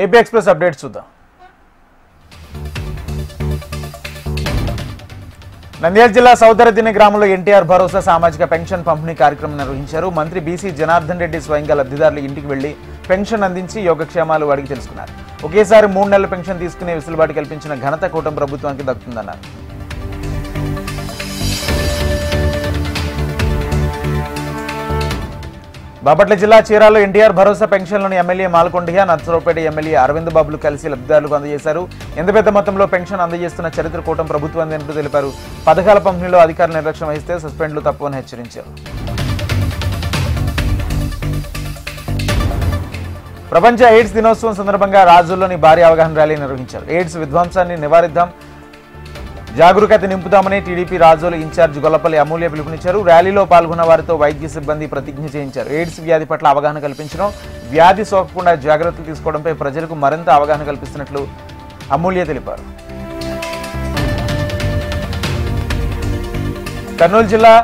AP express updates చూద్దాం. నంద్యాల జిల్లా సౌదరదిని గ్రామంలో ఎన్టీఆర్ భరోసా సామాజిక పెన్షన్ పంపిణీ కార్యక్రమం నిర్వహించారు. మంత్రి బీసీ జనార్దన్ రెడ్డి స్వయంగా లబ్ధిదారుల ఇంటికి వెళ్లి పెన్షన్ అందించి యోగక్షేమాలు అడిగి తెలుసుకున్నారు. ఒకేసారి 3 నెలల పెన్షన్ తీసుకునే వెసులుబాటు కల్పించిన ఘనత కూటమి ప్రభుత్వానికి దక్కుతుందన్నారు. బాపట్ల జిల్లా చీరాల్లో ఎన్టీఆర్ భరోసా పెన్షన్లను ఎమ్మెల్యే మాల్కొండయ్య, నర్సరావుపేట ఎమ్మెల్యే అరవింద్ బాబులు కలిసి లబ్ధిదారులకు అందజేశారు. ఎంత పెద్ద మొత్తంలో పెన్షన్ అందజేస్తున్న చరిత్ర కూటమి ప్రభుత్వం అంటూ తెలిపారు. పథకాల పంపిణీలో అధికారులు నిర్లక్ష్యం వహిస్తే సస్పెండ్లు తప్పవని హెచ్చరించారు. ప్రపంచ ఎయిడ్స్ దినోత్సవం సందర్భంగా రాజుల్లోని భారీ అవగాహన ర్యాలీ నిర్వహించారు. ఎయిడ్స్ విధ్వంసాన్ని నివారిద్దాం, జాగరూకత నింపుతామని టీడీపీ రాజోలు ఇన్ఛార్జ్ గొల్లపల్లి అమూల్య పిలుపునిచ్చారు. ర్యాలీలో పాల్గొన్న వారితో వైద్య సిబ్బంది ప్రతిజ్ఞ చేయించారు. ఎయిడ్స్ వ్యాధి పట్ల అవగాహన కల్పించడం, వ్యాధి సోకకుండా జాగ్రత్తలు తీసుకోవడంపై ప్రజలకు మరింత అవగాహన కల్పిస్తున్నట్లు అమూల్య తెలిపారు. కర్నూలు జిల్లా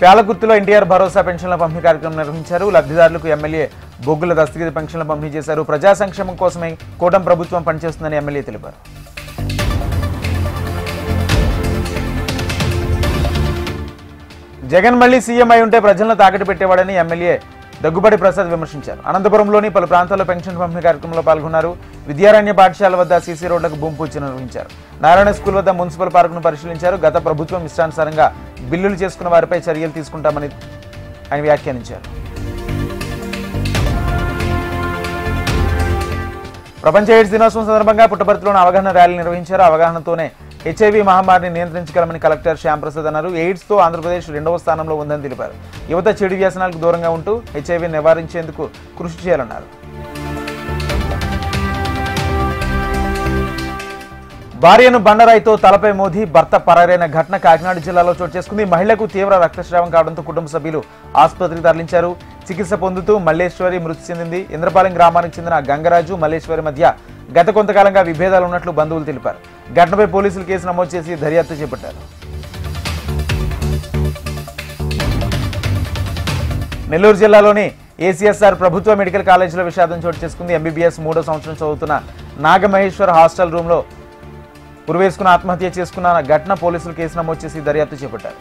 ప్యాలకుర్తిలో ఎన్టీఆర్ భరోసా పెన్షన్ల పంపిణీ కార్యక్రమం నిర్వహించారు. లబ్ధిదారులకు ఎమ్మెల్యే బొగ్గుల దస్తగిరి పెన్షన్ల పంపిణీ చేశారు. ప్రజా సంక్షేమం కోసమే కూటమి ప్రభుత్వం పనిచేస్తుందని ఎమ్మెల్యే తెలిపారు. జగన్ మళ్లీ సీఎం అయి ఉంటే ప్రజలను తాకట్టు పెట్టేవాడని ఎమ్మెల్యే దగ్గుబాటి ప్రసాద్ విమర్శించారు. అనంతపురంలోని పలు ప్రాంతాల్లో పెన్షన్ పంపిణీ కార్యక్రమంలో పాల్గొన్నారు. విద్యారణ్య పాఠశాల వద్ద సీసీ రోడ్లకు భూమి పూజ నిర్వహించారు. నారాయణ స్కూల్ వద్ద మున్సిపల్ పార్కును పరిశీలించారు. గత ప్రభుత్వం ఇష్టానుసారంగా బిల్లులు చేసుకున్న వారిపై చర్యలు తీసుకుంటామని ఆయన వ్యాఖ్యానించారు. ప్రపంచ ఎయిడ్స్ దినోత్సవం సందర్భంగా పుట్టపర్తిలోని అవగాహన ర్యాలీ నిర్వహించారు. అవగాహనతోనే హెచ్ఐవి మహమ్మారిని నియంత్రించగలమని కలెక్టర్ శ్యాంప్రసాద్ అన్నారు. ఎయిడ్స్తో ఆంధ్రప్రదేశ్ 2వ స్థానంలో ఉందని తెలిపారు. యువత చెడు వ్యసనాలకు దూరంగా ఉంటూ హెచ్ఐవిని నివారించేందుకు కృషి చేయాలన్నారు. భార్యను బండరాయితో తలపై మోదీ భర్త పరారైన ఘటన కాకినాడ జిల్లాలో చోటు చేసుకుంది. మహిళకు తీవ్ర రక్తస్రావం కావడంతో కుటుంబ సభ్యులు ఆసుపత్రికి తరలించారు. చికిత్స పొందుతూ మల్లేశ్వరి మృతి చెందింది. ఇంద్రపాలెం గ్రామానికి చెందిన గంగరాజు, మల్లేశ్వరి మధ్య గత కొంతకాలంగా విభేదాలు ఉన్నట్లు బంధువులు తెలిపారు. ఘటనపై పోలీసులు కేసు నమోదు చేసి దర్యాప్తు చేపట్టారు. నెల్లూరు జిల్లాలోని ఏసీఎస్ఆర్ ప్రభుత్వ మెడికల్ కాలేజీలో విషాదం చోటు చేసుకుంది. ఎంబీబీఎస్ 3వ సంవత్సరం చదువుతున్న నాగమహేశ్వర్ హాస్టల్ రూమ్లో ఉరివేసుకుని ఆత్మహత్య చేసుకున్న ఘటన పోలీసులు కేసు నమోదు చేసి దర్యాప్తు చేపట్టారు.